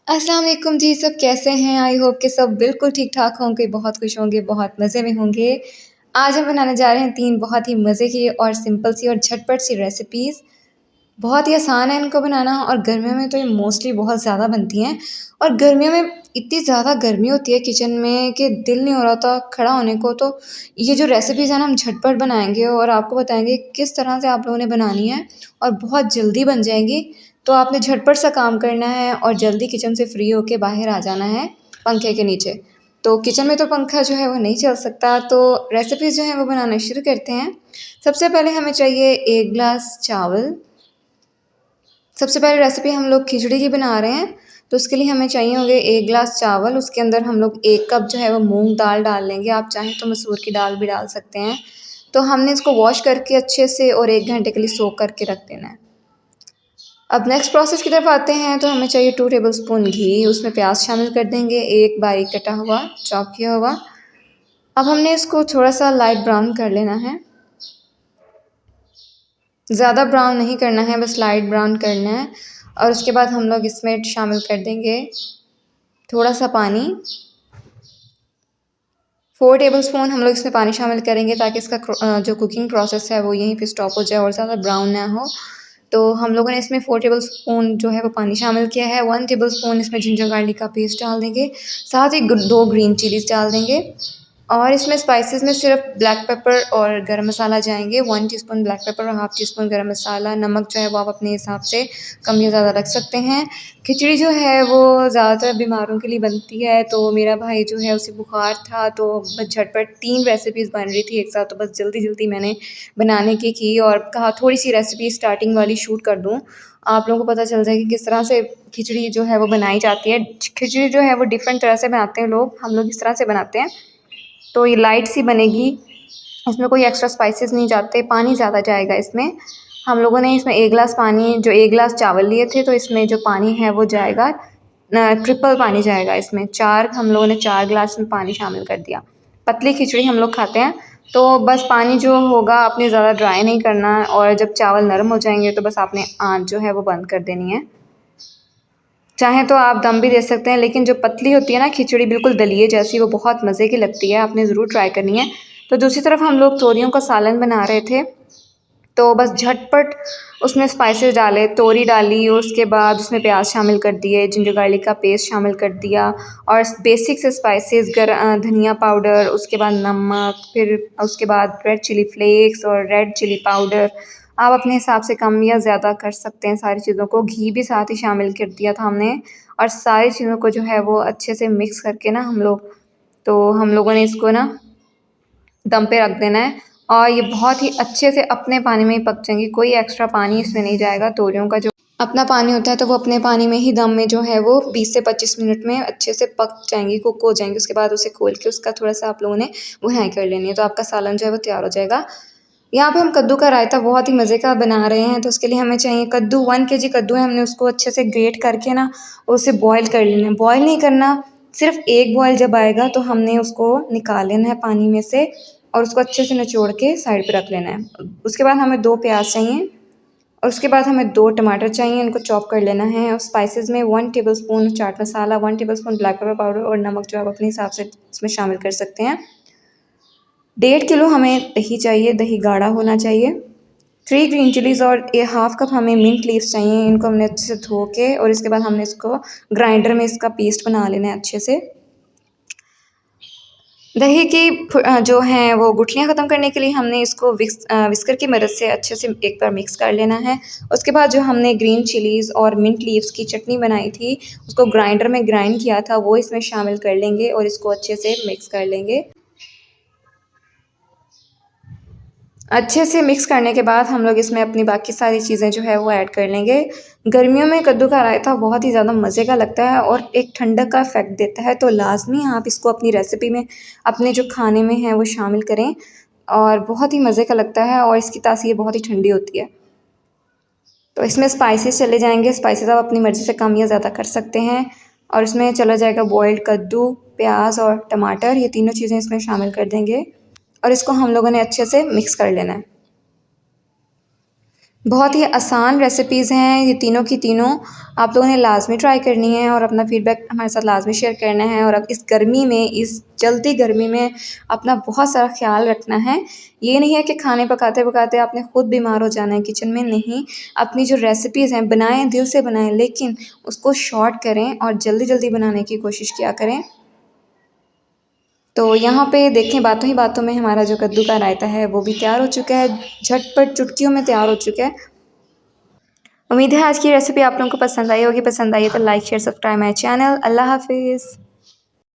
अस्सलाम वालेकुम जी, सब कैसे हैं? आई होप कि सब बिल्कुल ठीक-ठाक होंगे, बहुत खुश होंगे, बहुत मज़े में होंगे। आज हम बनाने जा रहे हैं 3 बहुत ही मज़े की और सिंपल सी और झटपट सी रेसिपीज़। बहुत ही आसान है इनको बनाना और गर्मियों में तो ये मोस्टली बहुत ज़्यादा बनती हैं और गर्मियों में इतनी ज़्यादा गर्मी होती है किचन में कि दिल नहीं हो रहा था खड़ा होने को। तो ये जो रेसिपीज़ हैं ना, हम झटपट बनाएँगे और आपको बताएँगे किस तरह से आप लोगों ने बनानी है और बहुत जल्दी बन जाएँगी। तो आपने झटपट सा काम करना है और जल्दी किचन से फ्री होके बाहर आ जाना है पंखे के नीचे। तो किचन में तो पंखा जो है वो नहीं चल सकता, तो रेसिपीज़ जो हैं वो बनाना शुरू करते हैं। सबसे पहले हमें चाहिए 1 ग्लास चावल। सबसे पहले रेसिपी हम लोग खिचड़ी की बना रहे हैं, तो उसके लिए हमें चाहिए होंगे 1 ग्लास चावल। उसके अंदर हम लोग 1 कप जो है वो मूँग दाल डाल लेंगे, आप चाहें तो मसूर की दाल भी डाल सकते हैं। तो हमने इसको वॉश करके अच्छे से और 1 घंटे के लिए सोक करके रख देना है। अब नेक्स्ट प्रोसेस की तरफ आते हैं, तो हमें चाहिए 2 टेबलस्पून घी, उसमें प्याज शामिल कर देंगे, 1 बारीक कटा हुआ, चॉप किया हुआ। अब हमने इसको थोड़ा-सा लाइट ब्राउन कर लेना है। ज़्यादा ब्राउन नहीं करना है, बस लाइट ब्राउन करना है और उसके बाद हम लोग इसमें शामिल कर देंगे थोड़ा-सा पानी। 4 टेबलस्पून हम लोग इसमें पानी शामिल करेंगे ताकि इसका जो कुकिंग प्रोसेस है वो यहीं पे स्टॉप हो जाए और ज़्यादा ब्राउन ना हो। तो हम लोगों ने इसमें 4 टेबलस्पून जो है वो पानी शामिल किया है। 1 टेबलस्पून इसमें जिंजर गार्लिक का पेस्ट डाल देंगे, साथ ही 2 ग्रीन चिलीज़ डाल देंगे और इसमें स्पाइसेस में सिर्फ ब्लैक पेपर और गरम मसाला जाएंगे। 1 टीस्पून ब्लैक पेपर और हाफ़ टी स्पून गरम मसाला। नमक जो है वो आप अपने हिसाब से कम या ज़्यादा रख सकते हैं। खिचड़ी जो है वो ज़्यादातर बीमारों के लिए बनती है, तो मेरा भाई जो है उसे बुखार था, तो बस झटपट 3 रेसिपीज़ बन रही थी एक साथ, तो बस जल्दी-जल्दी मैंने बनाने की और कहा थोड़ी-सी रेसिपी स्टार्टिंग वाली शूट कर दूँ। आप लोगों को पता चल जाए कि किस तरह से खिचड़ी जो है वो बनाई जाती है। खिचड़ी जो है वो डिफरेंट तरह से बनाते हैं लोग, हम लोग इस तरह से बनाते हैं। तो ये लाइट सी बनेगी, इसमें कोई एक्स्ट्रा स्पाइसेस नहीं जाते, पानी ज़्यादा जाएगा इसमें। हम लोगों ने इसमें 1 ग्लास पानी, जो 1 ग्लास चावल लिए थे, तो इसमें जो पानी है वो जाएगा ट्रिपल पानी जाएगा इसमें। 4 हम लोगों ने 4 ग्लास में पानी शामिल कर दिया। पतली खिचड़ी हम लोग खाते हैं, तो बस पानी जो होगा आपने ज़्यादा ड्राई नहीं करना और जब चावल नरम हो जाएंगे तो बस आपने आँच जो है वो बंद कर देनी है। चाहें तो आप दम भी दे सकते हैं, लेकिन जो पतली होती है ना खिचड़ी, बिल्कुल दलिए जैसी, वो बहुत मज़े की लगती है, आपने ज़रूर ट्राई करनी है। तो दूसरी तरफ हम लोग तोरियों का सालन बना रहे थे, तो बस झटपट उसमें स्पाइसेस डाले, तोरी डाली, उसके बाद उसमें प्याज शामिल कर दिए, जिंजर गार्लिक का पेस्ट शामिल कर दिया और बेसिक से स्पाइसेस धनिया पाउडर, उसके बाद नमक, फिर उसके बाद रेड चिली फ्लेक्स और रेड चिली पाउडर। आप अपने हिसाब से कम या ज़्यादा कर सकते हैं सारी चीज़ों को। घी भी साथ ही शामिल कर दिया था हमने और सारी चीज़ों को जो है वो अच्छे से मिक्स करके ना हम लोगों ने इसको ना दम पे रख देना है और ये बहुत ही अच्छे से अपने पानी में ही पक जाएंगी, कोई एक्स्ट्रा पानी इसमें नहीं जाएगा। तोरियों का जो अपना पानी होता है तो वो अपने पानी में ही दम में जो है वो 20 से 25 मिनट में अच्छे से पक जाएंगी, कुक हो जाएंगी। उसके बाद उसे खोल के उसका थोड़ा सा आप लोगों ने भुनाई कर लेनी है, तो आपका सालन जो है वो तैयार हो जाएगा। यहाँ पे हम कद्दू का रायता बहुत ही मज़े का बना रहे हैं, तो उसके लिए हमें चाहिए कद्दू। 1 केजी कद्दू है, हमने उसको अच्छे से ग्रेट करके ना उसे बॉईल कर लेना है। बॉईल नहीं करना, सिर्फ एक बॉईल जब आएगा तो हमने उसको निकाल लेना है पानी में से और उसको अच्छे से निचोड़ के साइड पे रख लेना है। उसके बाद हमें 2 प्याज चाहिए और उसके बाद हमें 2 टमाटर चाहिए, इनको चॉप कर लेना है। और स्पाइसेस में 1 tablespoon chaat masala, 1 tablespoon black pepper powder और नमक जो आप अपने हिसाब से इसमें शामिल कर सकते हैं। 1.5 किलो हमें दही चाहिए, दही गाढ़ा होना चाहिए। 3 ग्रीन चिलीज़ और ये हाफ़ कप हमें मिंट लीव्स चाहिए, इनको हमने अच्छे से धो के और इसके बाद हमने इसको ग्राइंडर में इसका पेस्ट बना लेना है अच्छे से। दही की जो हैं वो गुठलियाँ ख़त्म करने के लिए हमने इसको विस्कर की मदद से अच्छे से एक बार मिक्स कर लेना है। उसके बाद जो हमने ग्रीन चिलीज़ और मिंट लीव्स की चटनी बनाई थी, उसको ग्राइंडर में ग्राइंड किया था, वो इसमें शामिल कर लेंगे और इसको अच्छे से मिक्स कर लेंगे। अच्छे से मिक्स करने के बाद हम लोग इसमें अपनी बाकी सारी चीज़ें जो है वो ऐड कर लेंगे। गर्मियों में कद्दू का रायता बहुत ही ज़्यादा मज़े का लगता है और एक ठंडक का इफ़ेक्ट देता है, तो लाज़मी आप इसको अपनी रेसिपी में, अपने जो खाने में है वो शामिल करें और बहुत ही मज़े का लगता है और इसकी तासीर बहुत ही ठंडी होती है। तो इसमें स्पाइसेस चले जाएंगे, स्पाइसेस आप अपनी मर्ज़ी से कम या ज़्यादा कर सकते हैं और इसमें चला जाएगा बॉइल्ड कद्दू, प्याज और टमाटर, ये तीनों चीज़ें इसमें शामिल कर देंगे और इसको हम लोगों ने अच्छे से मिक्स कर लेना है। बहुत ही आसान रेसिपीज़ हैं ये तीनों की तीनों। आप लोगों ने लाज़मी ट्राई करनी है और अपना फ़ीडबैक हमारे साथ लाज़मी शेयर करना है। और अब इस गर्मी में, इस चलती गर्मी में अपना बहुत सारा ख़्याल रखना है। ये नहीं है कि खाने पकाते-पकाते आपने खुद बीमार हो जाना है किचन में, नहीं। अपनी जो रेसिपीज़ हैं बनाएँ, दिल से बनाएँ, लेकिन उसको शॉर्ट करें और जल्दी-जल्दी बनाने की कोशिश किया करें। तो यहाँ पे देखें बातों ही बातों में हमारा जो कद्दू का रायता है वो भी तैयार हो चुका है, झटपट चुटकियों में तैयार हो चुका है। उम्मीद है आज की रेसिपी आप लोगों को पसंद आई होगी। पसंद आई है तो like share subscribe my channel. अल्लाह हाफ़िज़।